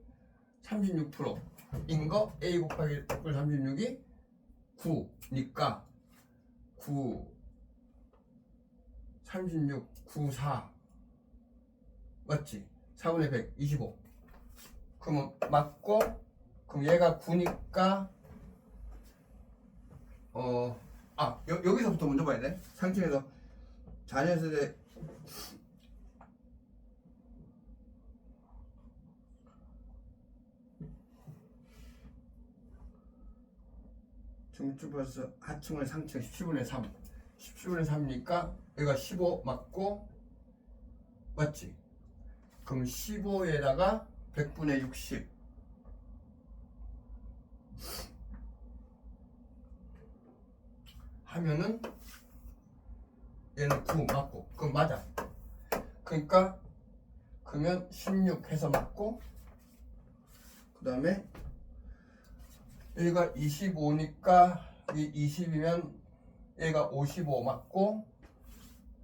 36%인 거 A 곱하기 36이 9니까 9 36 9 4 맞지? 4분의 100 25 그러면 맞고 그럼 얘가 9니까 여기서부터 먼저 봐야 돼. 상층에서 자녀 세대 중증 플러스 하층을 상층 17분의 3. 17분의 3이니까 여기가 15 맞고 맞지? 그럼 15에다가 100분의 60 하면은 얘는 9 맞고 그럼 맞아. 그러니까 그러면 16 해서 맞고 그 다음에 여기가 25니까 이 20이면 얘가 55 맞고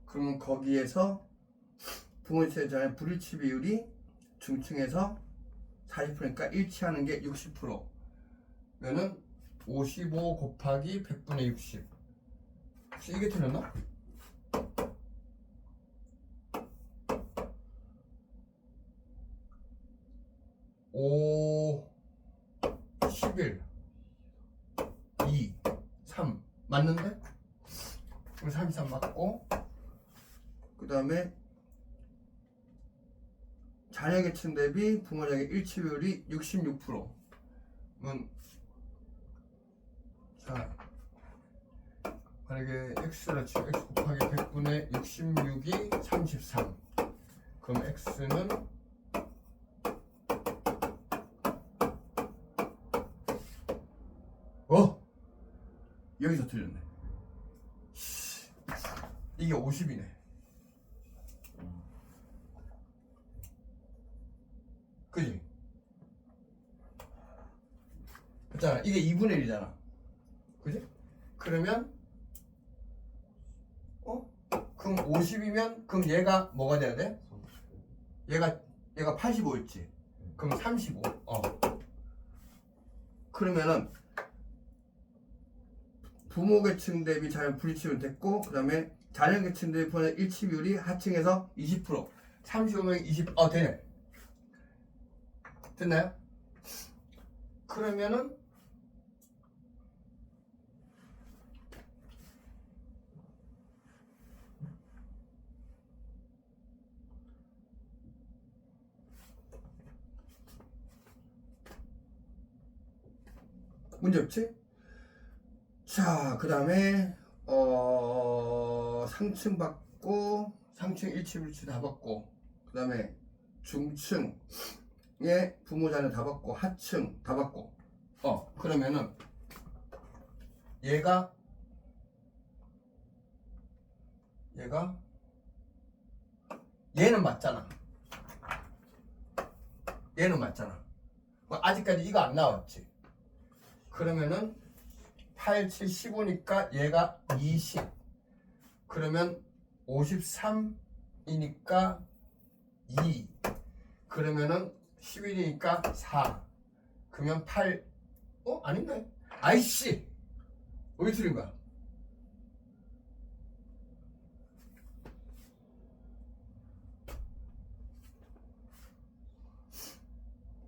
그러면 거기에서 부모세자의 불일치 비율이 중층에서 40%니까 일치하는 게 60% 면은 55 곱하기 100분의 60 혹시 이게 틀렸나? 5 11 2 3 맞는데? 그럼 33 맞고 그 다음에 자녀 계층 대비 부모자의 일치 비율이 66%. 자, 만약에 x를 치고 x 곱하기 100분의 66이 33. 그럼 x는 여기서 틀렸네. 이게 50이네. 그지? 그렇잖아. 이게 2분의 1이잖아. 그지? 그러면 그럼 50이면 그럼 얘가 뭐가 돼야 돼? 얘가 85였지. 그럼 35. 그러면은 부모 계층 대비 자녀 불일치율 됐고 그 다음에 자녀 계층 대비 부모 일치 비율이 하층에서 20% 35명 20 되네. 됐나요? 그러면은 문제 없지? 자, 그 다음에 상층 받고 상층 일치 불치 다 받고 그 다음에 중층에 부모 자녀 다 받고 하층 다 받고 그러면은 얘가 얘는 맞잖아. 얘는 맞잖아. 아직까지 이거 안 나왔지. 그러면은 8, 7, 15니까 얘가 20. 그러면 53이니까 2. 그러면은 11이니까 4. 그러면 8. 아닌데? 아이씨! 어디 틀린 거야?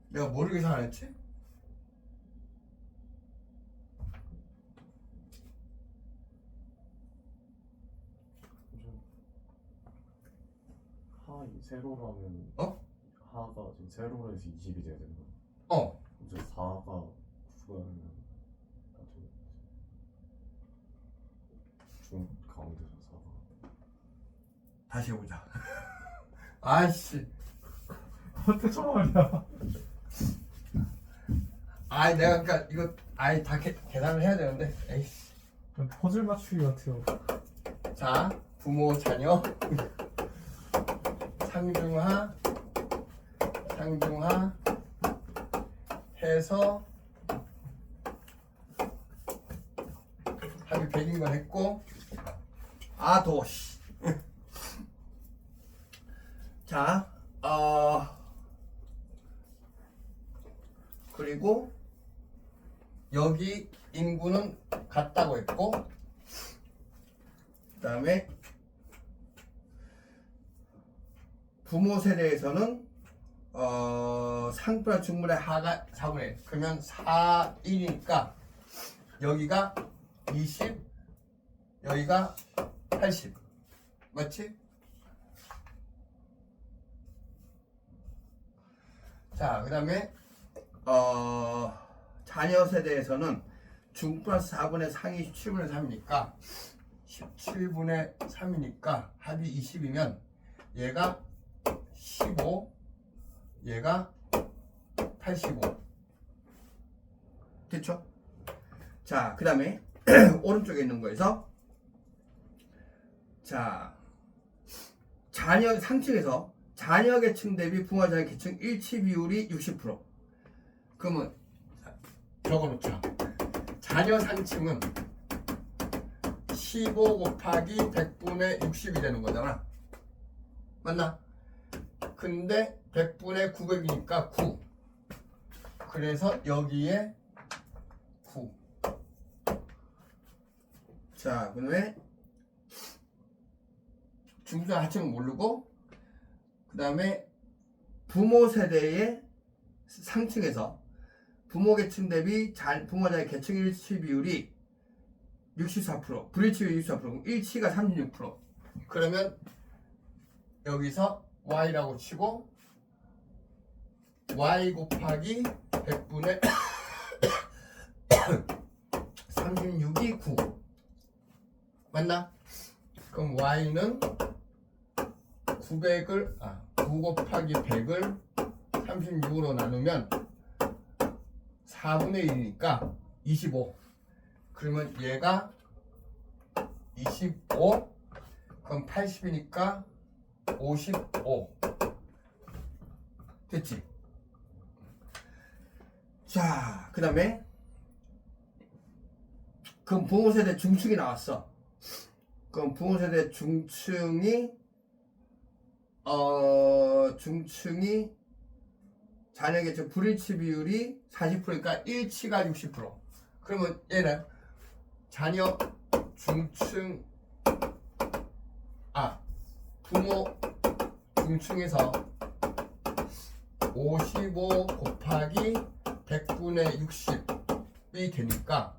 내가 뭐를 계산했지? 하 세로라면 하가 지금 세로로 해서 20이 돼야 되는 거야. 이제 4가 9가 되면 중 가운데서 4가 다시 해보자. 아이씨. 어떻게 저 말이야? 내가 그니까 이거 다 계산을 해야 되는데. 에이씨. 퍼즐 맞추기 같아요. 자, 부모 자녀 상중하 해서 합이 100인 건 했고 더워 씨. 자, 그리고 여기 인구는 같다고 했고 그 다음에 부모 세대에서는 상пл러스 중분의 하가 4분의 1 그러면 4, 1이니까 여기가 20 여기가 80 맞지? 자, 그 다음에 자녀 세대에서는 중 플러스 4분의 상이 17분의 3이니까 17분의 3이니까 합이 20이면 얘가 15, 얘가 85. 됐죠? 자, 그 다음에 오른쪽에 있는 거에서 자, 자녀 상층에서 자녀 계층 대비 부모 자녀 계층 일치 비율이 60%. 그러면 적어놓자. 자녀 상층은 15 곱하기 100분의 60이 되는 거잖아. 맞나? 근데 100분의 900이니까 9. 그래서 여기에 9. 자, 그 다음에 중수와 하층은 모르고, 그 다음에 부모 세대의 상층에서 부모 계층 대비 부모 자녀 계층 일치 비율이 64%, 불일치 비율이 64%, 그럼 일치가 36%. 그러면 여기서 y라고 치고 y 곱하기 100분의 36이 9. 맞나? 그럼 y는 9 곱하기 100을 36으로 나누면 4분의 1이니까 25. 그러면 얘가 25. 그럼 80이니까 55. 됐지? 자, 그 다음에 그럼 부모 세대 중층이 나왔어. 그럼 부모 세대 중층이 자녀 계층 불일치 비율이 40%니까 일치가 60%. 그러면 얘는 자녀 중층 부모 중층에서 55 곱하기 100분의 60이 되니까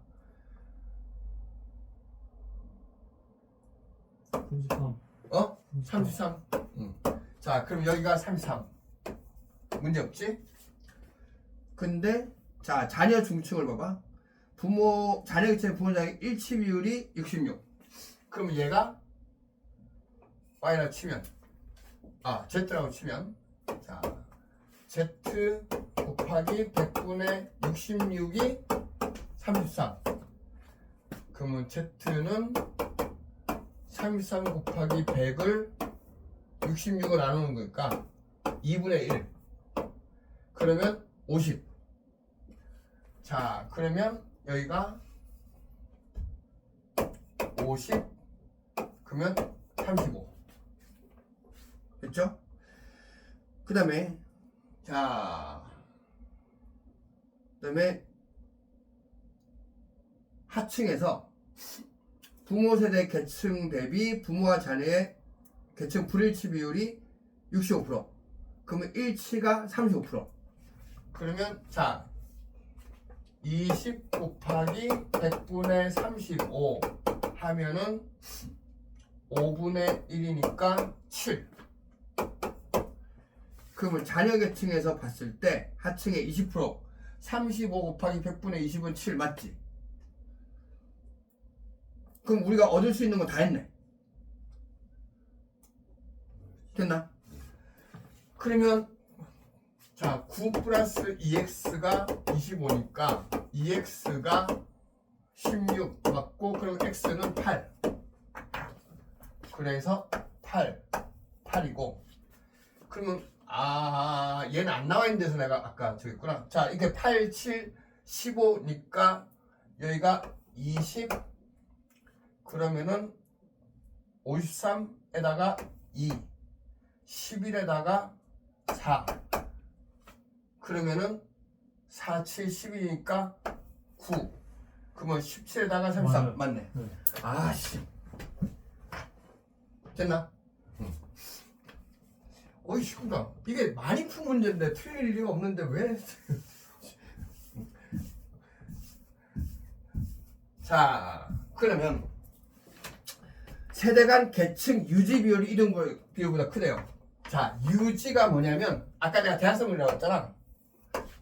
33. 33. 자, 그럼 여기가 33. 문제 없지? 근데 자, 자녀 중층을 봐봐. 자녀 계층 부모 자녀 일치 비율이 66. 그럼 얘가 y라고 치면 z라고 치면 자, z 곱하기 100분의 66이 33. 그러면 z는 33 곱하기 100을 66을 나누는 거니까 2분의 1. 그러면 50. 자, 그러면 여기가 50. 그러면 35. 됐죠? 그 다음에 하층에서 부모 세대 계층 대비 부모와 자녀의 계층 불일치 비율이 65%. 그러면 일치가 35%. 그러면 자, 20 곱하기 100분의 35 하면은 5분의 1이니까 7. 그러면 자녀 계층에서 봤을 때 하층의 20%, 35 곱하기 100분의 20은 7 맞지? 그럼 우리가 얻을 수 있는 건 다 했네. 됐나? 그러면 자, 9 플러스 2x가 25니까 2x가 16 맞고, 그럼 x는 8. 그래서 8이고, 그러면 얘는 안 나와 있는 데서 내가 아까 저기 있구나. 자, 이게 8, 7, 15니까 여기가 20. 그러면은 53에다가 2, 11에다가 4. 그러면은 4, 7, 12니까 9. 그러면 17에다가 33. 맞네. 네. 아씨. 됐나? 어이, 쉽다. 이게 많이 푼 문제인데 틀릴 리가 없는데 왜? 자, 그러면 세대 간 계층 유지 비율이 이동 비율보다 크대요. 자, 유지가 뭐냐면 아까 내가 대학생이라고 했잖아.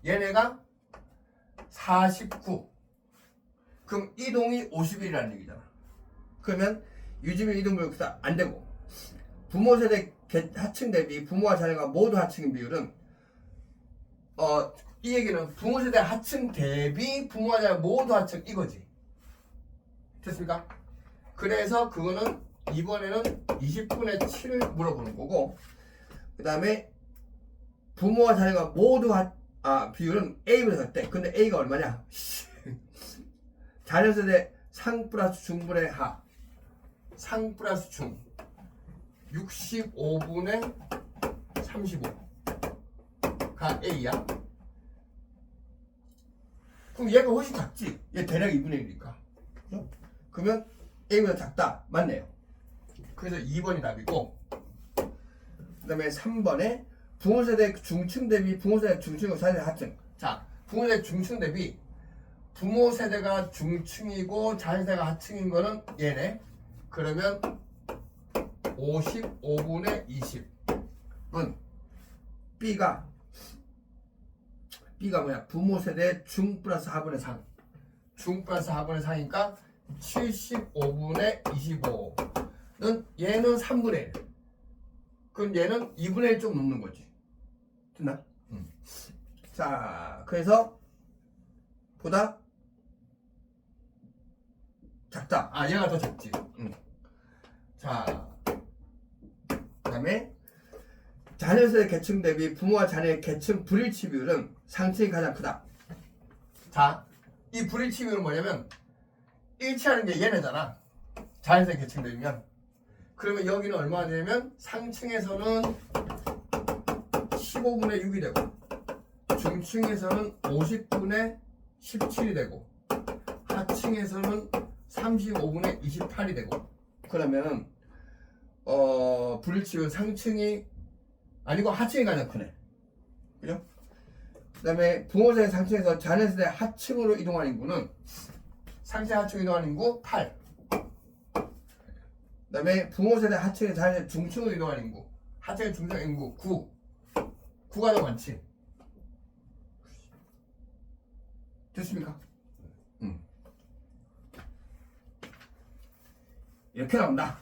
얘네가 49. 그럼 이동이 50일이라는 얘기잖아. 그러면 유지비 이동비율 안 되고 부모 세대 하층 대비 부모와 자녀가 모두 하층인 비율은 이 얘기는 부모 세대 하층 대비 부모와 자녀 모두 하층 이거지. 됐습니까? 그래서 그거는 이번에는 20분의 7을 물어보는 거고 그 다음에 부모와 자녀가 모두 비율은 A분의 4대. 근데 A가 얼마냐? 자녀 세대 상 플러스 중분의 하. 상 플러스 중. 65분의 35가 A야. 그럼 얘가 훨씬 작지? 얘 대략 2분의 1이니까. 그러면 A보다 작다. 맞네요. 그래서 2번이 답이고 그 다음에 3번에 부모세대 중층 대비 부모세대 중층이고 자녀세대 하층. 자, 부모세대 중층 대비 부모세대가 중층이고 자녀세대가 하층인 거는 얘네. 그러면 55분의 20은 B가 뭐야? 부모세대 중 플러스 하분의 상. 중 플러스 하분의 상이니까 75분의 25는 얘는 3분의 1. 그럼 얘는 2분의 1 좀 넘는 거지. 됐나? 자, 그래서 보다 작다. 얘가 더 작지. 자, 그 다음에 자녀세대 계층 대비 부모와 자녀의 계층 불일치 비율은 상층이 가장 크다. 자, 이 불일치 비율은 뭐냐면 일치하는 게 얘네잖아. 자녀세대 계층 대비면. 그러면 여기는 얼마나 되냐면 상층에서는 15분의 6이 되고 중층에서는 50분의 17이 되고 하층에서는 35분의 28이 되고 그러면은 불일치율 상층이 아니고 하층이 가장 크네. 그죠? 그 다음에 부모세대 상층에서 자녀세대 하층으로 이동한 인구는 상층 하층 이동한 인구 8. 그 다음에 부모세대 하층에서 자녀세대 중층으로 이동한 인구 하층 중층 인구 9. 9가 더 많지. 됐습니까? 이렇게 나온다.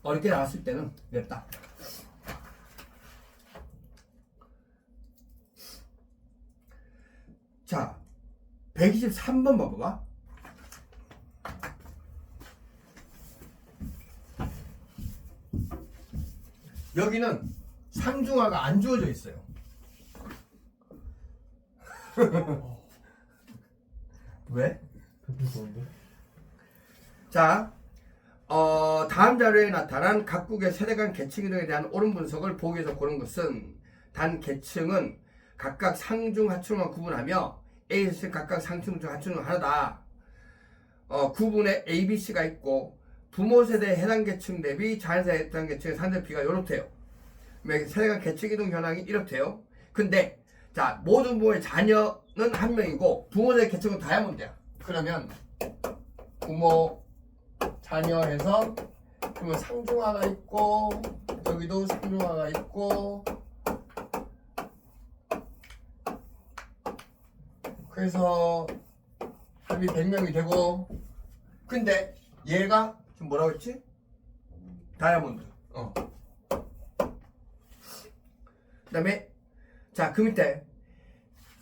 어렵게 나왔을 때는 이랬다. 자, 123번 봐봐. 여기는 상중하가 안 주어져 있어요. 왜? 자, 다음 자료에 나타난 각국의 세대 간 계층 이동에 대한 옳은 분석을 보기 위해서 고른 것은 단 계층은 각각 상중 하층만 구분하며 A에서 각각 상층 중 하층은 하나다. 구분에 A, B, C가 있고 부모 세대의 해당 계층 대비 자녀세대의 해당 계층의 산대비가 이렇대요. 세대 간 계층 이동 현황이 이렇대요. 근데 자, 모든 부모의 자녀는 한 명이고 부모 세대 계층은 다이아몬드야. 그러면 부모 자녀에서 그러면 상중하가 있고 여기도 상중하가 있고 그래서 합이 100명이 되고 근데 얘가 지금 뭐라고 했지? 다이아몬드. 그 다음에 자, 그 밑에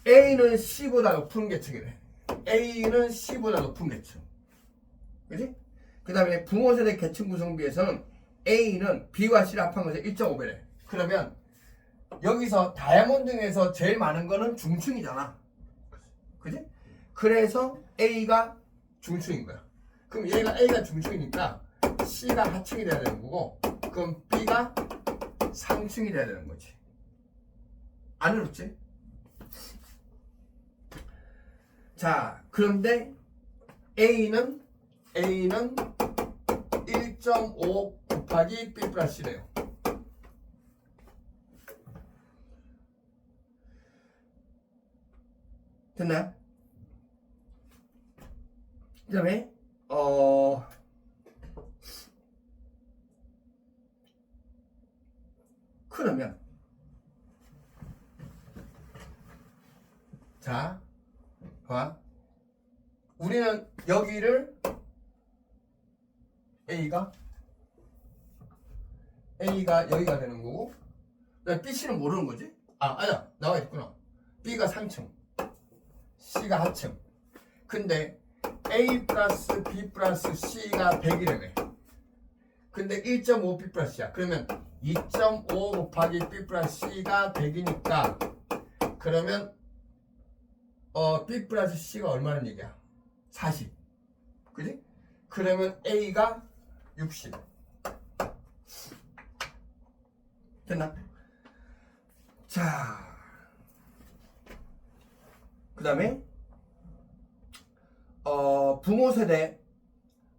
A는 C보다 높은 계층이래. A는 C보다 높은 계층. 그지? 그 다음에 부모 세대 계층 구성비에서는 A는 B와 C를 합한 것에 1.5배래. 그러면 여기서 다이아몬드 중에서 제일 많은 거는 중층이잖아. 그지? 그래서 A가 중층인 거야. 그럼 얘가 A가 중층이니까 C가 하층이 돼야 되는 거고 그럼 B가 상층이 돼야 되는 거지. 안 어렵지? 자, 그런데 A는 1.5 곱하기 B 플러스 C래요. 됐나요? 그 다음에 그러면 자 봐. 우리는 여기를 A가 여기가 되는 거고, BC는 모르는 거지? 아니야, 나와 있구나. B가 상층, C가 하층. 근데 A 플러스 B 플러스 C가 100이라며. 근데 1.5 B 플러스 C야. 그러면 2.5 곱하기 B 플러스 C가 100이니까, 그러면 B 플러스 C가 얼마는 얘기야? 40. 그지? 그러면 A가 60. 됐나? 자, 그 다음에 부모 세대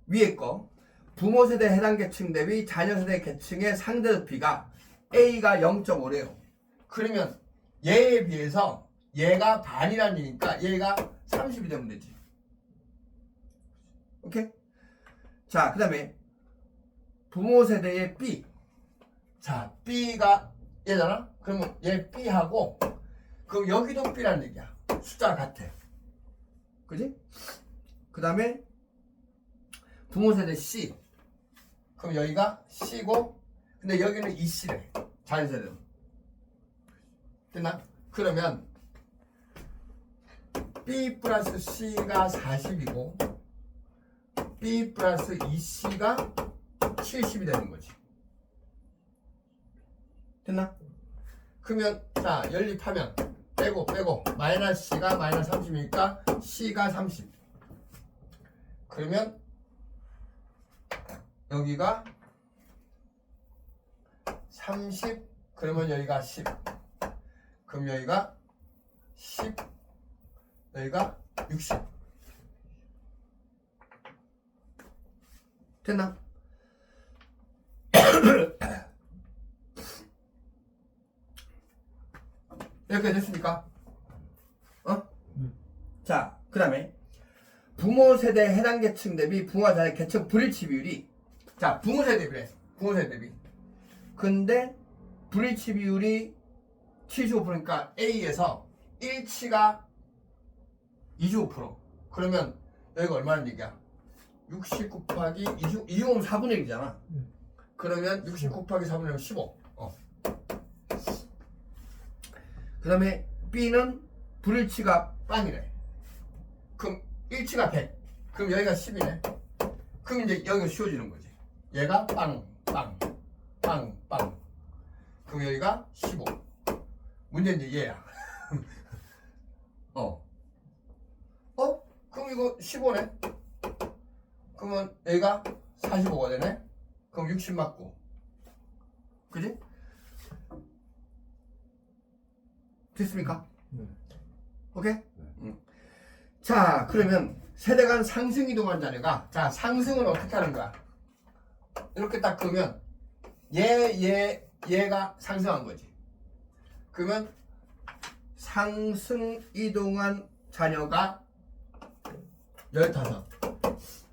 위에 거, 부모 세대 해당 계층 대비 자녀 세대 계층의 상대 높이가 A가 0.5래요. 그러면 얘에 비해서 얘가 반이라는 얘기니까 얘가 30이 되면 되지. 오케이? 자, 그 다음에 부모 세대의 B. 자, B가 얘잖아? 그러면 얘 B하고, 그럼 여기도 B라는 얘기야. 숫자가 같아. 그지? 그 다음에 부모 세대 C. 그럼 여기가 C고, 근데 여기는 EC래. 자녀 세대는. 됐나? 그러면 B 플러스 C가 40이고 B 플러스 EC가 70이 되는 거지. 됐나? 그러면 자, 연립하면 빼고 마이너스 C가 마이너스 30이니까 C가 30. 그러면 여기가 30, 그러면 여기가 10. 그럼 여기가 10, 여기가 60. 됐나? 이렇게 됐습니까? 자, 그 다음에 부모 세대 해당 계층 대비 부모와 자녀 계층 불일치 비율이, 자, 부모 세대 대비래. 부모 세대 대비. 근데 불일치 비율이 75%니까 A에서 1치가 25%. 그러면 여기가 얼마나 얘기야? 60 곱하기 25면 4분의 1이잖아. 그러면 60 곱하기 4분의 1은 15. 그 다음에 B는 불일치가 빵이래. 그럼 1치가 100. 그럼 여기가 10이네. 그럼 이제 여기가 쉬워지는 거지. 얘가 빵. 그럼 여기가 15. 문제는 이제 얘야. 그럼 이거 15네? 그러면 얘가 45가 되네? 그럼 60 맞고. 그지? 됐습니까? 네. 오케이? 자, 그러면 세대 간 상승 이동한 자녀가, 자, 상승은 어떻게 하는 거야? 이렇게 딱 그러면 얘가 상승한 거지. 그러면 상승 이동한 자녀가 15.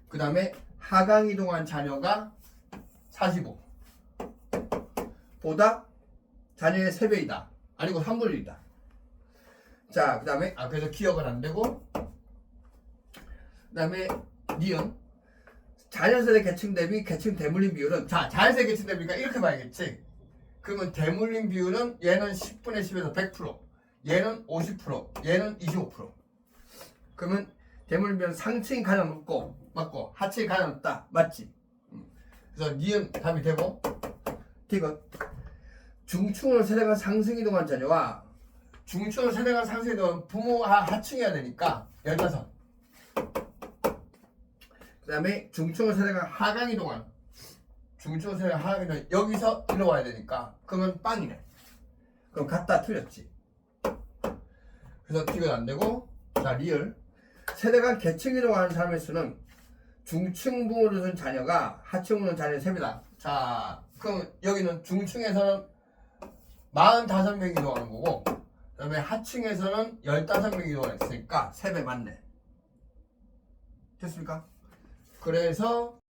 그 다음에 하강 이동한 자녀가 45. 보다 자녀의 3배이다. 아니고 3분의 1이다. 자, 그 다음에 그래서 기억은 안 되고, 그 다음에 니은 자녀세대 계층 대비 계층 대물림 비율은, 자, 자녀세대 계층 대비니까 이렇게 봐야겠지. 그러면 대물림 비율은 얘는 10분의 10에서 100%, 얘는 50%, 얘는 25%. 그러면 대물림 비율은 상층이 가장 높고 맞고 하층이 가장 높다. 맞지? 그래서 니은 답이 되고, 디귿 중층으로 세대가 상승 이동한 자녀와 중층으로 세대가 상승 이동한 부모와 하층이어야 되니까 15. 그 다음에 중층으로 세대가 하강 이동한, 중층으로 세대가 하강 이동한, 여기서 일로 와야 되니까 그러면 빵이네. 그럼 같다 틀렸지. 그래서 디귿 안 되고, 자, 리을 세대가 계층 이동하는 사람의 수는 중층 부모를 둔 자녀가 하층으로 둔 자녀의 3배다. 자, 그럼 여기는 중층에서는 45명이 이동하는 거고, 그 다음에 하층에서는 15명이 이동했으니까 3배 맞네. 됐습니까? 그래서